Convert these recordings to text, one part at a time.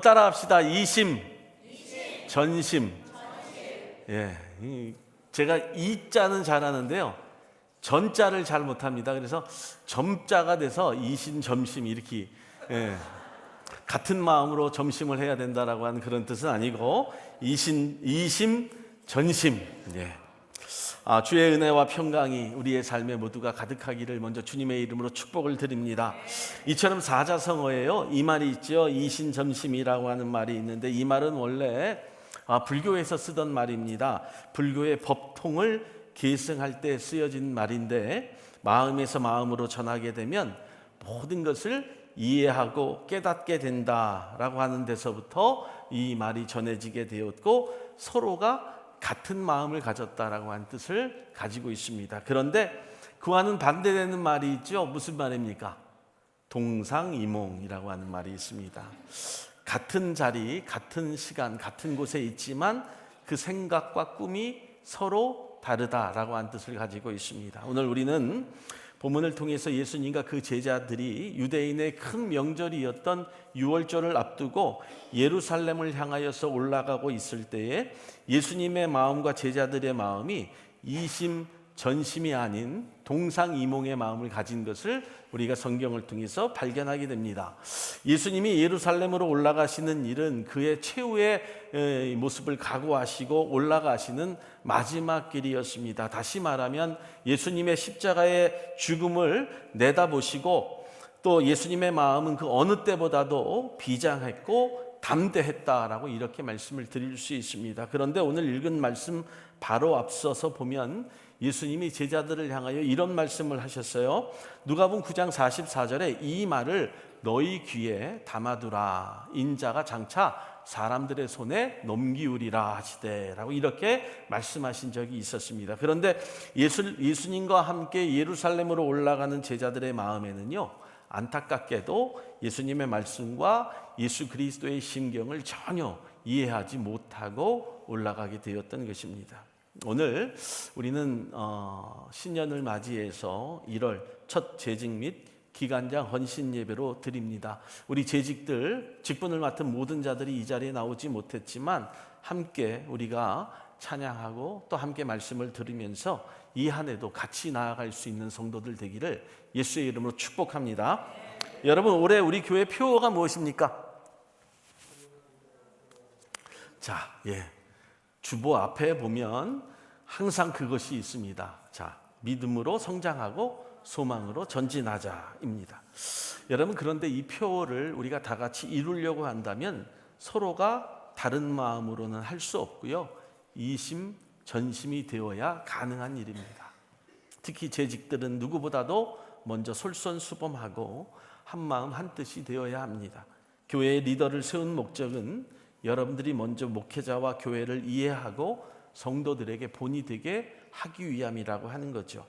따라합시다. 이심, 전심. 예, 제가 이자는 잘하는데요, 전자를 잘 못합니다. 그래서 점자가 돼서 이심, 점심 이렇게, 예, 같은 마음으로 점심을 해야 된다라고 하는 그런 뜻은 아니고 이심, 전심. 예. 주의 은혜와 평강이 우리의 삶에 모두가 가득하기를 먼저 주님의 이름으로 축복을 드립니다. 이처럼 사자성어예요. 이 말이 있죠. 이신점심이라고 하는 말이 있는데, 이 말은 원래 불교에서 쓰던 말입니다. 불교의 법통을 계승할 때 쓰여진 말인데, 마음에서 마음으로 전하게 되면 모든 것을 이해하고 깨닫게 된다라고 하는 데서부터 이 말이 전해지게 되었고, 서로가 같은 마음을 가졌다라고 하는 뜻을 가지고 있습니다. 그런데 그와는 반대되는 말이 있죠. 무슨 말입니까? 동상이몽이라고 하는 말이 있습니다. 같은 자리, 같은 시간, 같은 곳에 있지만 그 생각과 꿈이 서로 다르다라고 하는 뜻을 가지고 있습니다. 오늘 우리는 본문을 통해서 예수님과 그 제자들이 유대인의 큰 명절이었던 유월절을 앞두고 예루살렘을 향하여서 올라가고 있을 때에 예수님의 마음과 제자들의 마음이 이심전심이 아닌 동상이몽의 마음을 가진 것을 우리가 성경을 통해서 발견하게 됩니다. 예수님이 예루살렘으로 올라가시는 일은 그의 최후의 모습을 각오하시고 올라가시는 마지막 길이었습니다. 다시 말하면 예수님의 십자가의 죽음을 내다보시고, 또 예수님의 마음은 그 어느 때보다도 비장했고 담대했다라고 이렇게 말씀을 드릴 수 있습니다. 그런데 오늘 읽은 말씀 바로 앞서서 보면 예수님이 제자들을 향하여 이런 말씀을 하셨어요. 누가복음 9장 44절에 이 말을 너희 귀에 담아두라. 인자가 장차 사람들의 손에 넘기우리라 하시되라고 이렇게 말씀하신 적이 있었습니다. 그런데 예수님과 함께 예루살렘으로 올라가는 제자들의 마음에는요, 안타깝게도 예수님의 말씀과 예수 그리스도의 심경을 전혀 이해하지 못하고 올라가게 되었던 것입니다. 오늘 우리는 신년을 맞이해서 1월 첫 재직 및 기간장 헌신 예배로 드립니다. 우리 재직들, 직분을 맡은 모든 자들이 이 자리에 나오지 못했지만 함께 우리가 찬양하고 또 함께 말씀을 들으면서 이 한 해도 같이 나아갈 수 있는 성도들 되기를 예수의 이름으로 축복합니다. 여러분, 올해 우리 교회 표어가 무엇입니까? 주보 앞에 보면 항상 그것이 있습니다. 믿음으로 성장하고 소망으로 전진하자입니다. 여러분, 그런데 이 표어를 우리가 다 같이 이루려고 한다면 서로가 다른 마음으로는 할 수 없고요, 이심전심이 되어야 가능한 일입니다. 특히 재직들은 누구보다도 먼저 솔선수범하고 한마음 한뜻이 되어야 합니다. 교회의 리더를 세운 목적은 여러분들이 먼저 목회자와 교회를 이해하고 성도들에게 본이 되게 하기 위함이라고 하는 거죠.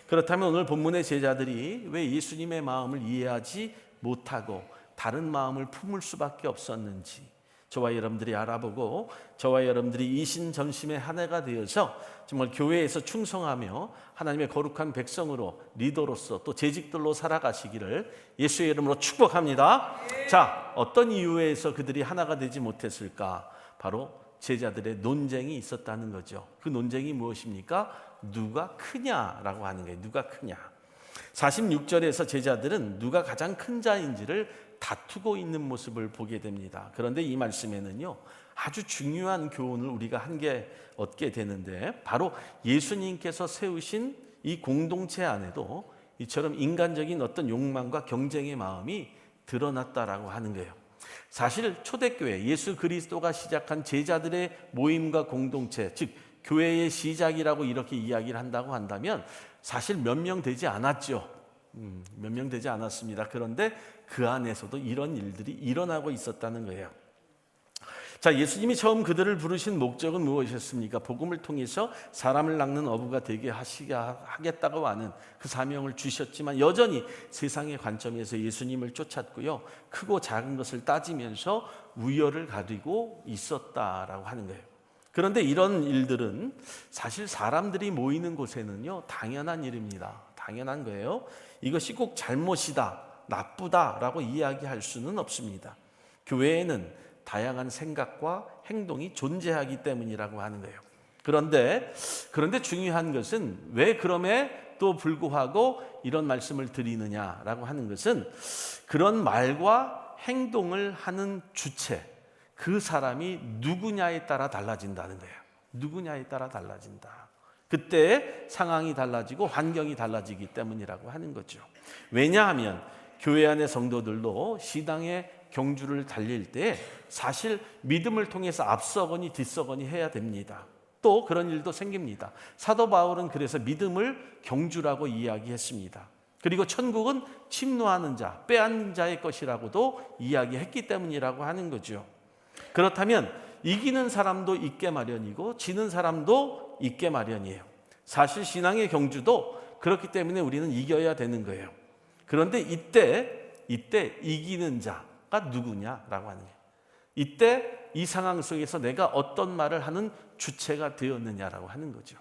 그렇다면 오늘 본문의 제자들이 왜 예수님의 마음을 이해하지 못하고 다른 마음을 품을 수밖에 없었는지 저와 여러분들이 알아보고, 저와 여러분들이 이신전심의 한 해가 되어서 정말 교회에서 충성하며 하나님의 거룩한 백성으로, 리더로서 또 재직들로 살아가시기를 예수의 이름으로 축복합니다. 어떤 이유에서 그들이 하나가 되지 못했을까? 바로 제자들의 논쟁이 있었다는 거죠. 그 논쟁이 무엇입니까? 누가 크냐라고 하는 거예요. 누가 크냐. 46절에서 제자들은 누가 가장 큰 자인지를 다투고 있는 모습을 보게 됩니다. 그런데 이 말씀에는요, 아주 중요한 교훈을 우리가 한 개 얻게 되는데, 바로 예수님께서 세우신 이 공동체 안에도 이처럼 인간적인 어떤 욕망과 경쟁의 마음이 드러났다라고 하는 거예요. 사실 초대교회, 예수 그리스도가 시작한 제자들의 모임과 공동체, 즉 교회의 시작이라고 이렇게 이야기를 한다고 한다면 사실 몇 명 되지 않았죠. 몇 명 되지 않았습니다. 그런데 그 안에서도 이런 일들이 일어나고 있었다는 거예요. 예수님이 처음 그들을 부르신 목적은 무엇이었습니까? 복음을 통해서 사람을 낚는 어부가 되게 하겠다고 하는 그 사명을 주셨지만 여전히 세상의 관점에서 예수님을 쫓았고요, 크고 작은 것을 따지면서 우열을 가리고 있었다라고 하는 거예요. 그런데 이런 일들은 사실 사람들이 모이는 곳에는요, 당연한 일입니다. 당연한 거예요. 이것이 꼭 잘못이다, 나쁘다라고 이야기할 수는 없습니다. 교회에는 다양한 생각과 행동이 존재하기 때문이라고 하는 거예요. 그런데 중요한 것은 왜 그럼에도 불구하고 이런 말씀을 드리느냐라고 하는 것은 그런 말과 행동을 하는 주체, 그 사람이 누구냐에 따라 달라진다는 거예요. 누구냐에 따라 달라진다. 그때 상황이 달라지고 환경이 달라지기 때문이라고 하는 거죠. 왜냐하면 교회 안의 성도들도 신앙의 경주를 달릴 때 사실 믿음을 통해서 앞서거니 뒤서거니 해야 됩니다. 또 그런 일도 생깁니다. 사도 바울은 그래서 믿음을 경주라고 이야기했습니다. 그리고 천국은 침노하는 자, 빼앗는 자의 것이라고도 이야기했기 때문이라고 하는 거죠. 그렇다면 이기는 사람도 있게 마련이고 지는 사람도 있게 마련이에요. 사실 신앙의 경주도 그렇기 때문에 우리는 이겨야 되는 거예요. 그런데 이때 이기는 자가 누구냐라고 하는 거예요. 이때 이 상황 속에서 내가 어떤 말을 하는 주체가 되었느냐라고 하는 거죠.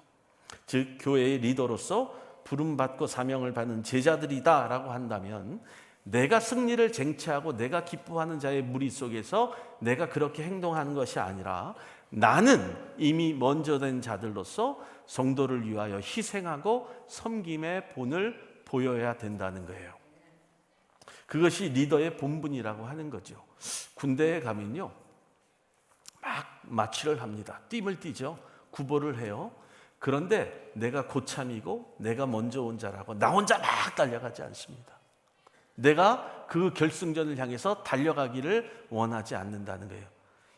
즉 교회의 리더로서 부름받고 사명을 받는 제자들이다라고 한다면 내가 승리를 쟁취하고 내가 기뻐하는 자의 무리 속에서 내가 그렇게 행동하는 것이 아니라 나는 이미 먼저 된 자들로서 성도를 위하여 희생하고 섬김의 본을 보여야 된다는 거예요. 그것이 리더의 본분이라고 하는 거죠. 군대에 가면요, 막 마취를 합니다. 띠을 띠죠. 구보를 해요. 그런데 내가 고참이고 내가 먼저 온 자라고 나 혼자 막 달려가지 않습니다. 내가 그 결승전을 향해서 달려가기를 원하지 않는다는 거예요.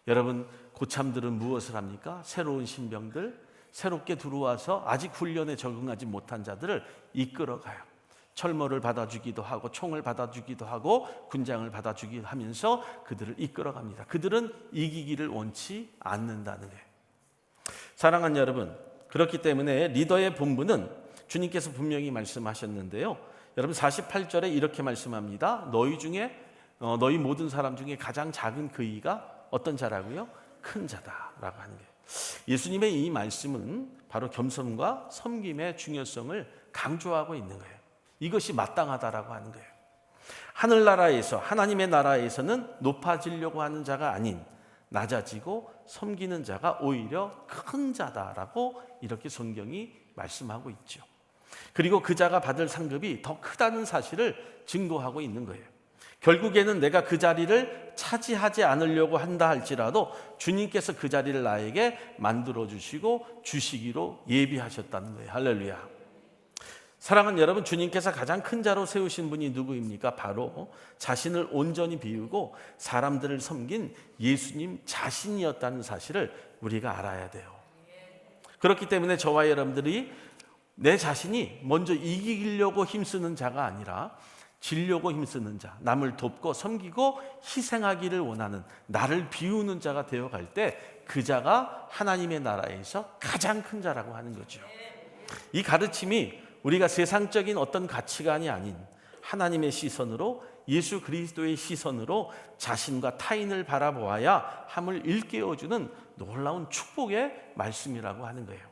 여러분, 고참들은 무엇을 합니까? 새로운 신병들, 새롭게 들어와서 아직 훈련에 적응하지 못한 자들을 이끌어가요. 철모를 받아주기도 하고 총을 받아주기도 하고 군장을 받아주기도 하면서 그들을 이끌어갑니다. 그들은 이기기를 원치 않는다는 거예요. 사랑하는 여러분, 그렇기 때문에 리더의 본분은 주님께서 분명히 말씀하셨는데요. 여러분 48절에 이렇게 말씀합니다. 너희 모든 사람 중에 가장 작은 그이가 어떤 자라고요? 큰 자다라고 하는 거예요. 예수님의 이 말씀은 바로 겸손과 섬김의 중요성을 강조하고 있는 거예요. 이것이 마땅하다라고 하는 거예요. 하늘나라에서 하나님의 나라에서는 높아지려고 하는 자가 아닌 낮아지고 섬기는 자가 오히려 큰 자다라고 이렇게 성경이 말씀하고 있죠. 그리고 그 자가 받을 상급이 더 크다는 사실을 증거하고 있는 거예요. 결국에는 내가 그 자리를 차지하지 않으려고 한다 할지라도 주님께서 그 자리를 나에게 만들어 주시고 주시기로 예비하셨다는 거예요. 할렐루야. 사랑하는 여러분, 주님께서 가장 큰 자로 세우신 분이 누구입니까? 바로 자신을 온전히 비우고 사람들을 섬긴 예수님 자신이었다는 사실을 우리가 알아야 돼요. 그렇기 때문에 저와 여러분들이 내 자신이 먼저 이기려고 힘쓰는 자가 아니라 지려고 힘쓰는 자, 남을 돕고 섬기고 희생하기를 원하는 나를 비우는 자가 되어갈 때 그 자가 하나님의 나라에서 가장 큰 자라고 하는 거죠. 이 가르침이 우리가 세상적인 어떤 가치관이 아닌 하나님의 시선으로, 예수 그리스도의 시선으로 자신과 타인을 바라보아야 함을 일깨워주는 놀라운 축복의 말씀이라고 하는 거예요.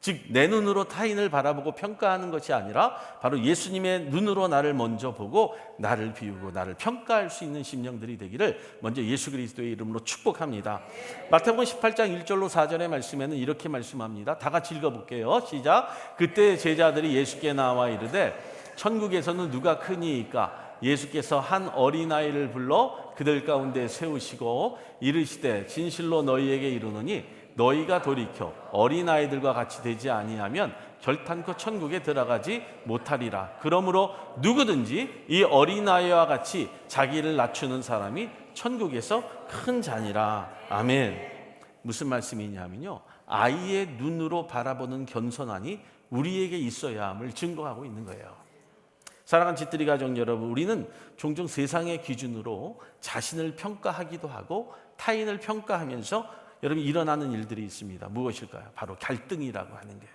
즉 내 눈으로 타인을 바라보고 평가하는 것이 아니라 바로 예수님의 눈으로 나를 먼저 보고 나를 비우고 나를 평가할 수 있는 심령들이 되기를 먼저 예수 그리스도의 이름으로 축복합니다. 마태복음 18장 1절로 4절의 말씀에는 이렇게 말씀합니다. 다 같이 읽어볼게요. 시작. 그때 제자들이 예수께 나와 이르되 천국에서는 누가 크니이까? 예수께서 한 어린아이를 불러 그들 가운데 세우시고 이르시되 진실로 너희에게 이르노니 너희가 돌이켜 어린아이들과 같이 되지 아니하면 결탄코 천국에 들어가지 못하리라. 그러므로 누구든지 이 어린아이와 같이 자기를 낮추는 사람이 천국에서 큰 자니라. 아멘. 무슨 말씀이냐면요, 아이의 눈으로 바라보는 겸손함이 우리에게 있어야 함을 증거하고 있는 거예요. 사랑하는 집들이 가족 여러분, 우리는 종종 세상의 기준으로 자신을 평가하기도 하고 타인을 평가하면서 여러분 일어나는 일들이 있습니다. 무엇일까요? 바로 갈등이라고 하는 게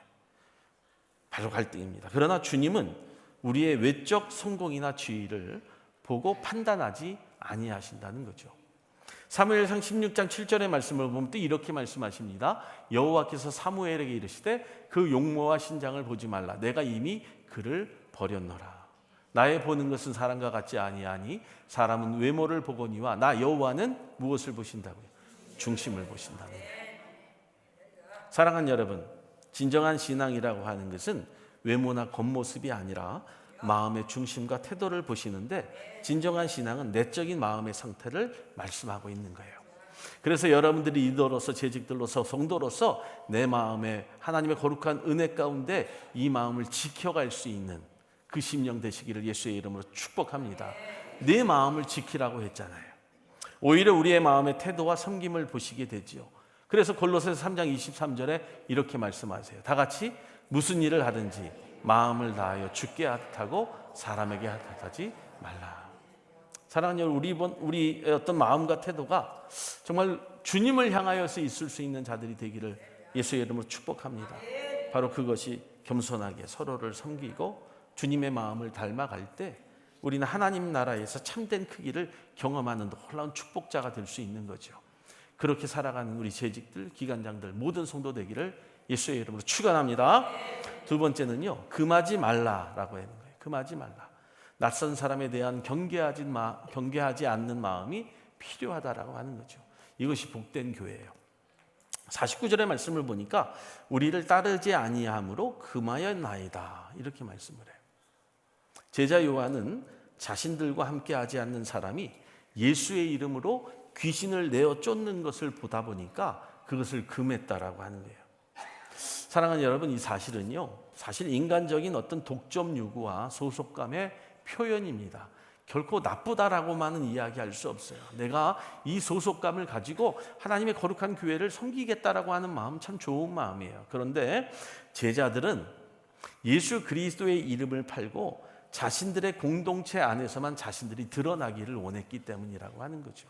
바로 갈등입니다. 그러나 주님은 우리의 외적 성공이나 지위를 보고 판단하지 아니하신다는 거죠. 사무엘상 16장 7절의 말씀을 보면 또 이렇게 말씀하십니다. 여호와께서 사무엘에게 이르시되 그 용모와 신장을 보지 말라. 내가 이미 그를 버렸노라. 나의 보는 것은 사람과 같지 아니하니 사람은 외모를 보거니와 나 여호와는 무엇을 보신다고요? 중심을 보신다는 거예요. 사랑하는 여러분, 진정한 신앙이라고 하는 것은 외모나 겉모습이 아니라 마음의 중심과 태도를 보시는데, 진정한 신앙은 내적인 마음의 상태를 말씀하고 있는 거예요. 그래서 여러분들이 리더로서, 재직들로서, 성도로서 내 마음에 하나님의 거룩한 은혜 가운데 이 마음을 지켜갈 수 있는 그 심령 되시기를 예수의 이름으로 축복합니다. 내 마음을 지키라고 했잖아요. 오히려 우리의 마음의 태도와 섬김을 보시게 되지요. 그래서 골로새서 3장 23절에 이렇게 말씀하세요. 다 같이 무슨 일을 하든지 마음을 다하여 주께 하고 사람에게 하지 말라. 사랑하는 여러분, 우리 어떤 마음과 태도가 정말 주님을 향하여서 있을 수 있는 자들이 되기를 예수의 이름으로 축복합니다. 바로 그것이 겸손하게 서로를 섬기고 주님의 마음을 닮아갈 때 우리는 하나님 나라에서 참된 크기를 경험하는 놀라운 축복자가 될 수 있는 거죠. 그렇게 살아가는 우리 재직들, 기관장들, 모든 성도 되기를 예수의 이름으로 축원합니다. 두 번째는요, 금하지 말라라고 하는 거예요. 금하지 말라. 낯선 사람에 대한 경계하지 않는 마음이 필요하다라고 하는 거죠. 이것이 복된 교회예요. 49절의 말씀을 보니까 우리를 따르지 아니함으로 금하였나이다, 이렇게 말씀을 해요. 제자 요한은 자신들과 함께하지 않는 사람이 예수의 이름으로 귀신을 내어 쫓는 것을 보다 보니까 그것을 금했다라고 하는 거예요. 사랑하는 여러분, 이 사실은요, 사실 인간적인 어떤 독점 요구와 소속감의 표현입니다. 결코 나쁘다라고만은 이야기할 수 없어요. 내가 이 소속감을 가지고 하나님의 거룩한 교회를 섬기겠다라고 하는 마음, 참 좋은 마음이에요. 그런데 제자들은 예수 그리스도의 이름을 팔고 자신들의 공동체 안에서만 자신들이 드러나기를 원했기 때문이라고 하는 거죠.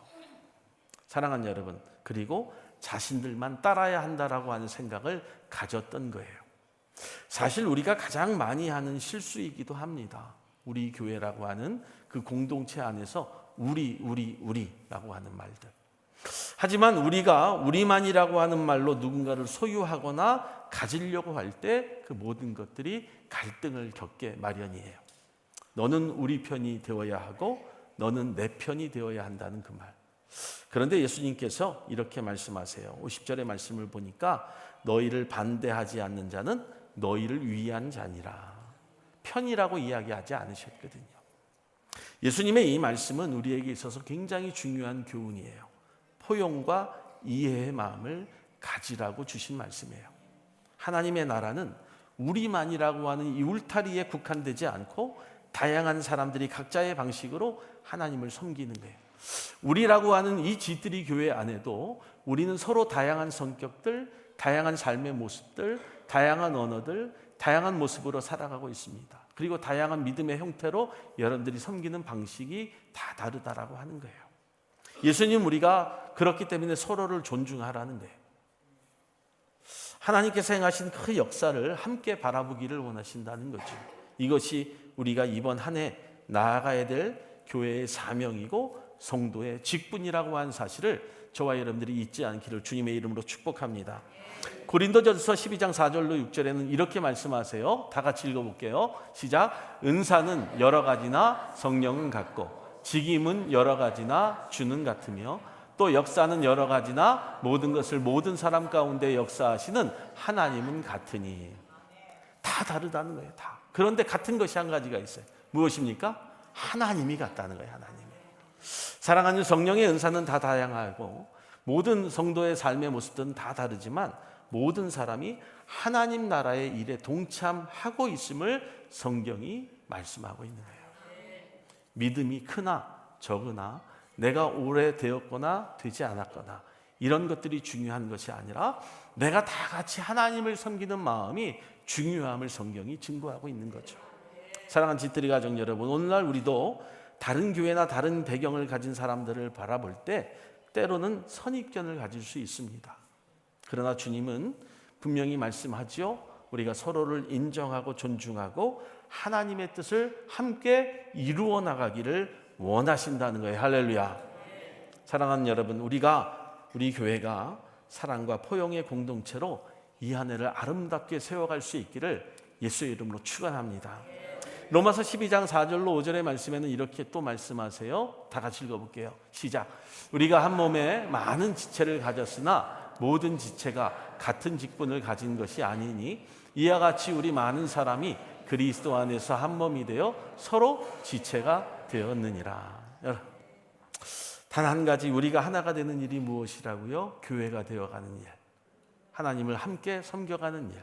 사랑하는 여러분, 그리고 자신들만 따라야 한다라고 하는 생각을 가졌던 거예요. 사실 우리가 가장 많이 하는 실수이기도 합니다. 우리 교회라고 하는 그 공동체 안에서 우리라고 하는 말들. 하지만 우리가 우리만이라고 하는 말로 누군가를 소유하거나 가지려고 할 때 그 모든 것들이 갈등을 겪게 마련이에요. 너는 우리 편이 되어야 하고 너는 내 편이 되어야 한다는 그 말. 그런데 예수님께서 이렇게 말씀하세요. 50절의 말씀을 보니까 너희를 반대하지 않는 자는 너희를 위한 자니라. 편이라고 이야기하지 않으셨거든요. 예수님의 이 말씀은 우리에게 있어서 굉장히 중요한 교훈이에요. 포용과 이해의 마음을 가지라고 주신 말씀이에요. 하나님의 나라는 우리만이라고 하는 이 울타리에 국한되지 않고 다양한 사람들이 각자의 방식으로 하나님을 섬기는 거예요. 우리라고 하는 이 G3 교회 안에도 우리는 서로 다양한 성격들, 다양한 삶의 모습들, 다양한 언어들, 다양한 모습으로 살아가고 있습니다. 그리고 다양한 믿음의 형태로 여러분들이 섬기는 방식이 다 다르다라고 하는 거예요. 예수님, 우리가 그렇기 때문에 서로를 존중하라는 거예요. 하나님께서 행하신 그 역사를 함께 바라보기를 원하신다는 거죠. 이것이 우리가 이번 한 해 나아가야 될 교회의 사명이고 성도의 직분이라고 하는 사실을 저와 여러분들이 잊지 않기를 주님의 이름으로 축복합니다. 고린도전서 12장 4절로 6절에는 이렇게 말씀하세요. 다 같이 읽어볼게요. 시작. 은사는 여러 가지나 성령은 같고 직임은 여러 가지나 주는 같으며 또 역사는 여러 가지나 모든 것을 모든 사람 가운데 역사하시는 하나님은 같으니. 다 다르다는 거예요. 다. 그런데 같은 것이 한 가지가 있어요. 무엇입니까? 하나님이 같다는 거예요. 하나님이. 사랑하는 성령의 은사는 다 다양하고 모든 성도의 삶의 모습들은 다 다르지만 모든 사람이 하나님 나라의 일에 동참하고 있음을 성경이 말씀하고 있는 거예요. 믿음이 크나 적으나 내가 오래되었거나 되지 않았거나 이런 것들이 중요한 것이 아니라 내가 다 같이 하나님을 섬기는 마음이 중요함을 성경이 증거하고 있는 거죠. 사랑하는 G3 가족 여러분, 오늘날 우리도 다른 교회나 다른 배경을 가진 사람들을 바라볼 때 때로는 선입견을 가질 수 있습니다. 그러나 주님은 분명히 말씀하죠. 우리가 서로를 인정하고 존중하고 하나님의 뜻을 함께 이루어 나가기를 원하신다는 거예요. 할렐루야. 사랑하는 여러분, 우리 교회가 사랑과 포용의 공동체로 이 한 해를 아름답게 세워갈 수 있기를 예수의 이름으로 축원합니다. 로마서 12장 4절로 5절의 말씀에는 이렇게 또 말씀하세요. 다 같이 읽어볼게요. 시작. 우리가 한 몸에 많은 지체를 가졌으나 모든 지체가 같은 직분을 가진 것이 아니니 이와 같이 우리 많은 사람이 그리스도 안에서 한 몸이 되어 서로 지체가 되었느니라. 단 한 가지 우리가 하나가 되는 일이 무엇이라고요? 교회가 되어가는 일, 하나님을 함께 섬겨가는 일,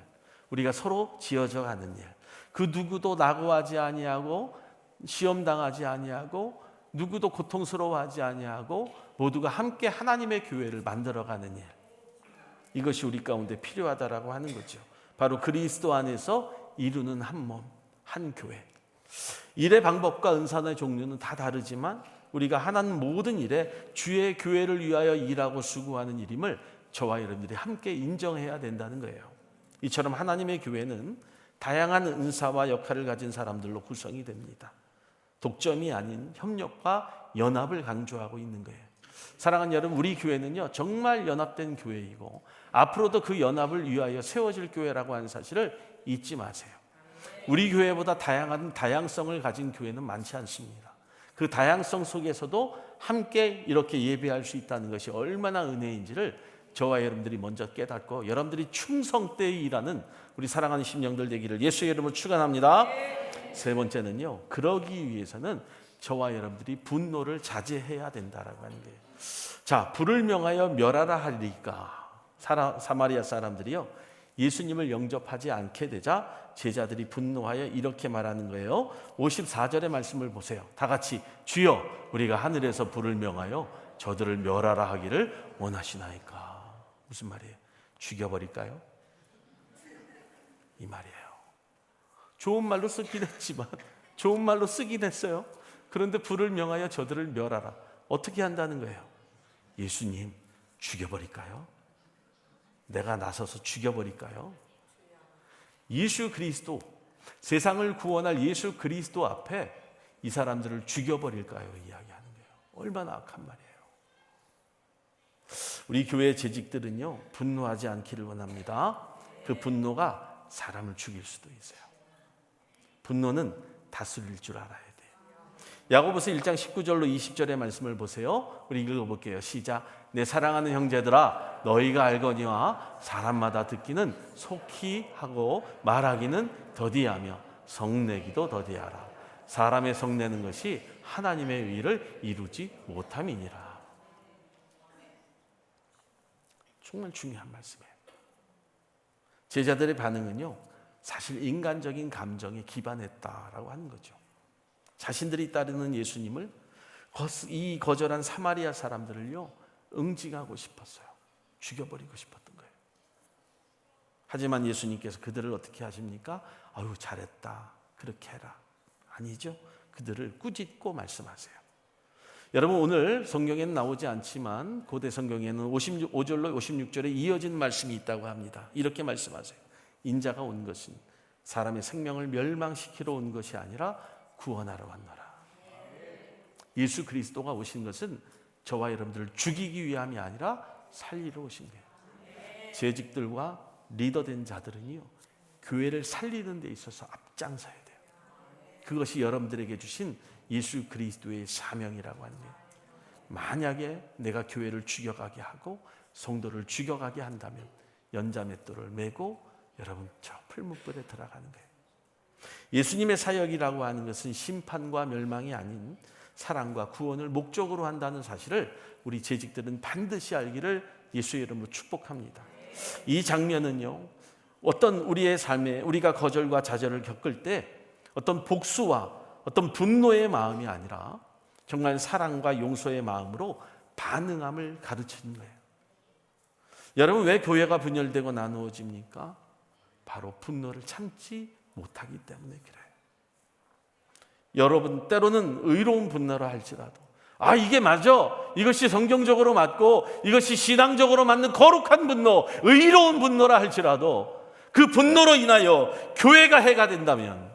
우리가 서로 지어져 가는 일. 그 누구도 낙오하지 아니하고 시험당하지 아니하고 누구도 고통스러워하지 아니하고 모두가 함께 하나님의 교회를 만들어가는 일, 이것이 우리 가운데 필요하다라고 하는 거죠. 바로 그리스도 안에서 이루는 한 몸, 한 교회. 일의 방법과 은사의 종류는 다 다르지만 우리가 하나는 모든 일에 주의 교회를 위하여 일하고 수고하는 일임을 저와 여러분들이 함께 인정해야 된다는 거예요. 이처럼 하나님의 교회는 다양한 은사와 역할을 가진 사람들로 구성이 됩니다. 독점이 아닌 협력과 연합을 강조하고 있는 거예요. 사랑하는 여러분, 우리 교회는요 정말 연합된 교회이고 앞으로도 그 연합을 위하여 세워질 교회라고 하는 사실을 잊지 마세요. 우리 교회보다 다양한 다양성을 가진 교회는 많지 않습니다. 그 다양성 속에서도 함께 이렇게 예배할 수 있다는 것이 얼마나 은혜인지를 저와 여러분들이 먼저 깨닫고 여러분들이 충성되이 일하는 우리 사랑하는 심령들 되기를 예수의 이름으로 축원합니다. 세 번째는요, 그러기 위해서는 저와 여러분들이 분노를 자제해야 된다라고 하는 거예요. 자, 불을 명하여 멸하라 하리까. 사마리아 사람들이요 예수님을 영접하지 않게 되자 제자들이 분노하여 이렇게 말하는 거예요. 54절의 말씀을 보세요. 다 같이 주여 우리가 하늘에서 불을 명하여 저들을 멸하라 하기를 원하시나이까. 무슨 말이에요? 죽여버릴까요? 이 말이에요. 좋은 말로 쓰긴 했지만 좋은 말로 쓰긴 했어요. 그런데 불을 명하여 저들을 멸하라. 어떻게 한다는 거예요? 예수님 죽여버릴까요? 내가 나서서 죽여버릴까요? 예수 그리스도, 세상을 구원할 예수 그리스도 앞에 이 사람들을 죽여버릴까요? 이야기하는 거예요. 얼마나 악한 말이에요. 우리 교회 재직들은요 분노하지 않기를 원합니다. 그 분노가 사람을 죽일 수도 있어요. 분노는 다스릴 줄 알아야 돼요. 야고보서 1장 19절로 20절의 말씀을 보세요. 우리 읽어볼게요. 시작. 내 사랑하는 형제들아 너희가 알거니와 사람마다 듣기는 속히 하고 말하기는 더디하며 성내기도 더디하라. 사람의 성내는 것이 하나님의 의를 이루지 못함이니라. 정말 중요한 말씀이에요. 제자들의 반응은요 사실 인간적인 감정에 기반했다라고 하는 거죠. 자신들이 따르는 예수님을 이 거절한 사마리아 사람들을요 응징하고 싶었어요. 죽여버리고 싶었던 거예요. 하지만 예수님께서 그들을 어떻게 하십니까? 아유 잘했다 그렇게 해라. 아니죠. 그들을 꾸짖고 말씀하세요. 여러분 오늘 성경에는 나오지 않지만 고대 성경에는 55절로 56절에 이어진 말씀이 있다고 합니다. 이렇게 말씀하세요. 인자가 온 것은 사람의 생명을 멸망시키러 온 것이 아니라 구원하러 왔노라. 예수 그리스도가 오신 것은 저와 여러분들을 죽이기 위함이 아니라 살리러 오신 거예요. 재직들과 리더된 자들은요 교회를 살리는 데 있어서 앞장서야 돼요. 그것이 여러분들에게 주신 예수 그리스도의 사명이라고 하는 거예요. 만약에 내가 교회를 죽여가게 하고 성도를 죽여가게 한다면 연자맷돌을 메고 여러분 저 풀무불에 들어가는 거예요. 예수님의 사역이라고 하는 것은 심판과 멸망이 아닌 사랑과 구원을 목적으로 한다는 사실을 우리 재직들은 반드시 알기를 예수의 이름으로 축복합니다. 이 장면은요 어떤 우리의 삶에 우리가 거절과 좌절을 겪을 때 어떤 복수와 어떤 분노의 마음이 아니라 정말 사랑과 용서의 마음으로 반응함을 가르치는 거예요. 여러분 왜 교회가 분열되고 나누어집니까? 바로 분노를 참지 못하기 때문에 그래요. 여러분 때로는 의로운 분노라 할지라도 이게 맞아, 이것이 성경적으로 맞고 이것이 신앙적으로 맞는 거룩한 분노, 의로운 분노라 할지라도 그 분노로 인하여 교회가 해가 된다면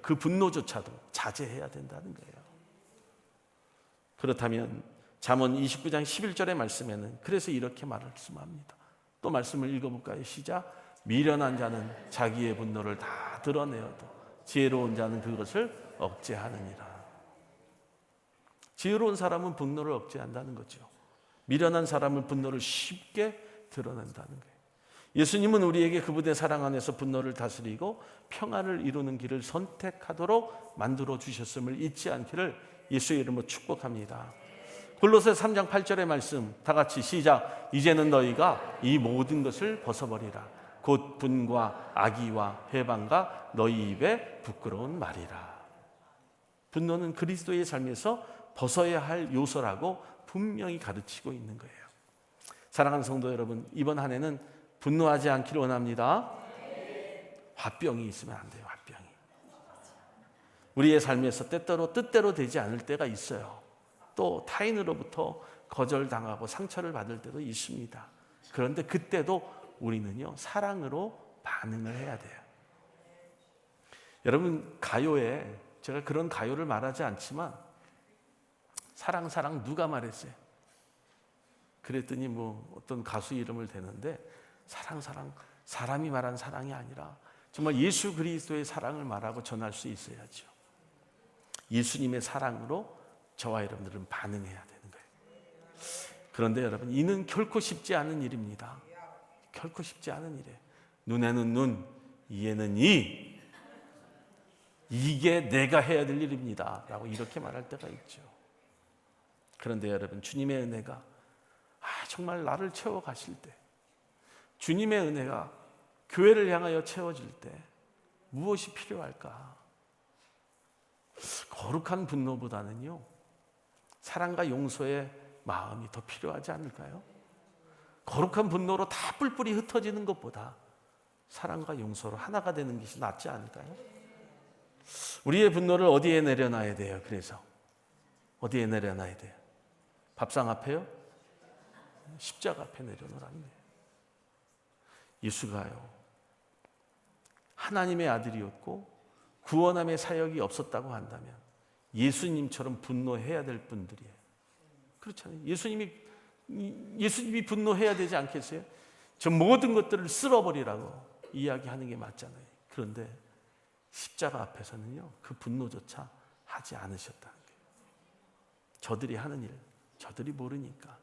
그 분노조차도 자제해야 된다는 거예요. 그렇다면 잠언 29장 11절의 말씀에는 그래서 이렇게 말씀합니다. 또 말씀을 읽어볼까요? 시작. 미련한 자는 자기의 분노를 다 드러내어도 지혜로운 자는 그것을 억제하느니라. 지혜로운 사람은 분노를 억제한다는 거죠. 미련한 사람은 분노를 쉽게 드러낸다는 거예요. 예수님은 우리에게 그분의 사랑 안에서 분노를 다스리고 평안을 이루는 길을 선택하도록 만들어 주셨음을 잊지 않기를 예수의 이름으로 축복합니다. 골로새 3장 8절의 말씀 다 같이 시작. 이제는 너희가 이 모든 것을 벗어버리라. 곧 분과 악의와 회방과 너희 입에 부끄러운 말이라. 분노는 그리스도의 삶에서 벗어야 할 요소라고 분명히 가르치고 있는 거예요. 사랑하는 성도 여러분, 이번 한 해는 분노하지 않기를 원합니다. 화병이 있으면 안 돼요. 화병이. 우리의 삶에서 때때로 뜻대로 되지 않을 때가 있어요. 또 타인으로부터 거절당하고 상처를 받을 때도 있습니다. 그런데 그때도 우리는요, 사랑으로 반응을 해야 돼요. 여러분, 가요에 제가 그런 가요를 말하지 않지만 사랑 누가 말했어요? 그랬더니 뭐 어떤 가수 이름을 대는데 사랑 사람이 말한 사랑이 아니라 정말 예수 그리스도의 사랑을 말하고 전할 수 있어야죠. 예수님의 사랑으로 저와 여러분들은 반응해야 되는 거예요. 그런데 여러분, 이는 결코 쉽지 않은 일입니다. 결코 쉽지 않은 일이에요. 눈에는 눈, 이에는 이. 이게 내가 해야 될 일입니다 라고 이렇게 말할 때가 있죠. 그런데 여러분, 주님의 은혜가 정말 나를 채워가실 때, 주님의 은혜가 교회를 향하여 채워질 때 무엇이 필요할까? 거룩한 분노보다는요, 사랑과 용서의 마음이 더 필요하지 않을까요? 거룩한 분노로 다 뿔뿔이 흩어지는 것보다 사랑과 용서로 하나가 되는 것이 낫지 않을까요? 우리의 분노를 어디에 내려놔야 돼요? 그래서 어디에 내려놔야 돼요? 밥상 앞에요? 십자가 앞에 내려놓으라는 거예요. 예수가요, 하나님의 아들이었고 구원함의 사역이 없었다고 한다면 예수님처럼 분노해야 될 분들이에요. 그렇잖아요. 예수님이 분노해야 되지 않겠어요? 저 모든 것들을 쓸어버리라고 이야기하는 게 맞잖아요. 그런데 십자가 앞에서는요, 그 분노조차 하지 않으셨다는 거예요. 저들이 하는 일, 저들이 모르니까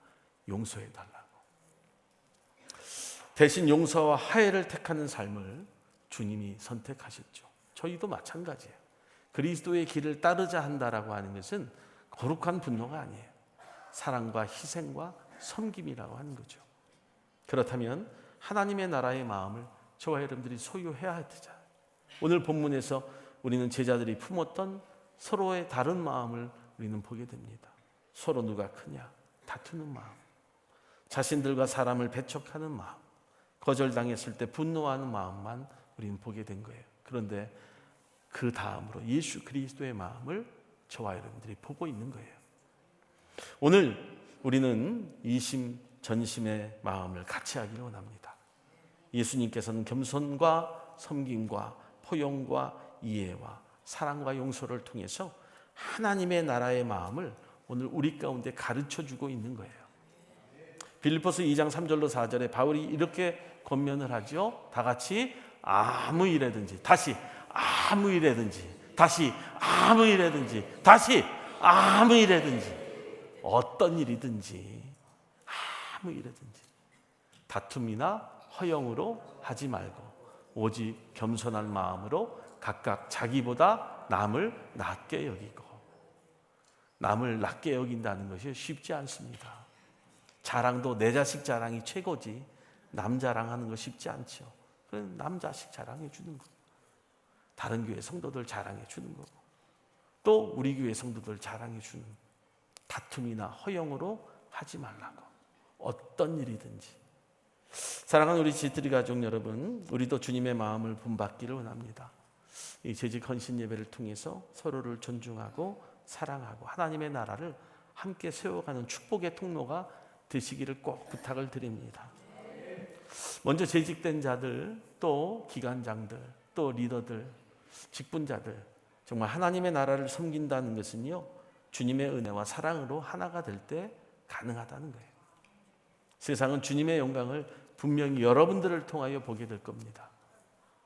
용서해달라고. 대신 용서와 화해를 택하는 삶을 주님이 선택하셨죠. 저희도 마찬가지예요. 그리스도의 길을 따르자 한다라고 하는 것은 거룩한 분노가 아니에요. 사랑과 희생과 섬김이라고 하는 거죠. 그렇다면 하나님의 나라의 마음을 저와 여러분들이 소유해야 되잖아요. 오늘 본문에서 우리는 제자들이 품었던 서로의 다른 마음을 우리는 보게 됩니다. 서로 누가 크냐 다투는 마음, 자신들과 사람을 배척하는 마음, 거절당했을 때 분노하는 마음만 우리는 보게 된 거예요. 그런데 그 다음으로 예수 그리스도의 마음을 저와 여러분들이 보고 있는 거예요. 오늘 우리는 이심 전심의 마음을 같이 하기를 원합니다. 예수님께서는 겸손과 섬김과 포용과 이해와 사랑과 용서를 통해서 하나님의 나라의 마음을 오늘 우리 가운데 가르쳐주고 있는 거예요. 빌립보서 2장 3절로 4절에 바울이 이렇게 권면을 하죠. 다 같이 아무 일에든지, 다시 아무 일에든지, 다시 아무 일에든지, 다시 아무 일에든지, 어떤 일이든지 아무 일에든지 다툼이나 허영으로 하지 말고 오직 겸손한 마음으로 각각 자기보다 남을 낮게 여기고. 남을 낮게 여긴다는 것이 쉽지 않습니다. 자랑도 내 자식 자랑이 최고지 남 자랑하는 거 쉽지 않죠. 그럼 남 자식 자랑해 주는 거, 다른 교회 성도들 자랑해 주는 거고, 또 우리 교회 성도들 자랑해 주는, 다툼이나 허영으로 하지 말라고. 어떤 일이든지. 사랑하는 우리 지트리 가족 여러분, 우리도 주님의 마음을 본받기를 원합니다. 이 재직 헌신 예배를 통해서 서로를 존중하고 사랑하고 하나님의 나라를 함께 세워가는 축복의 통로가 되시기를 꼭 부탁을 드립니다. 먼저 재직된 자들, 또 기관장들, 또 리더들, 직분자들, 정말 하나님의 나라를 섬긴다는 것은요, 주님의 은혜와 사랑으로 하나가 될 때 가능하다는 거예요. 세상은 주님의 영광을 분명히 여러분들을 통하여 보게 될 겁니다.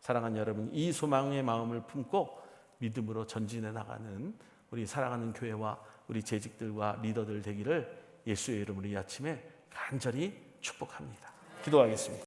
사랑하는 여러분, 이 소망의 마음을 품고 믿음으로 전진해 나가는 우리 사랑하는 교회와 우리 재직들과 리더들 되기를 예수의 이름으로 이 아침에 간절히 축복합니다. 기도하겠습니다.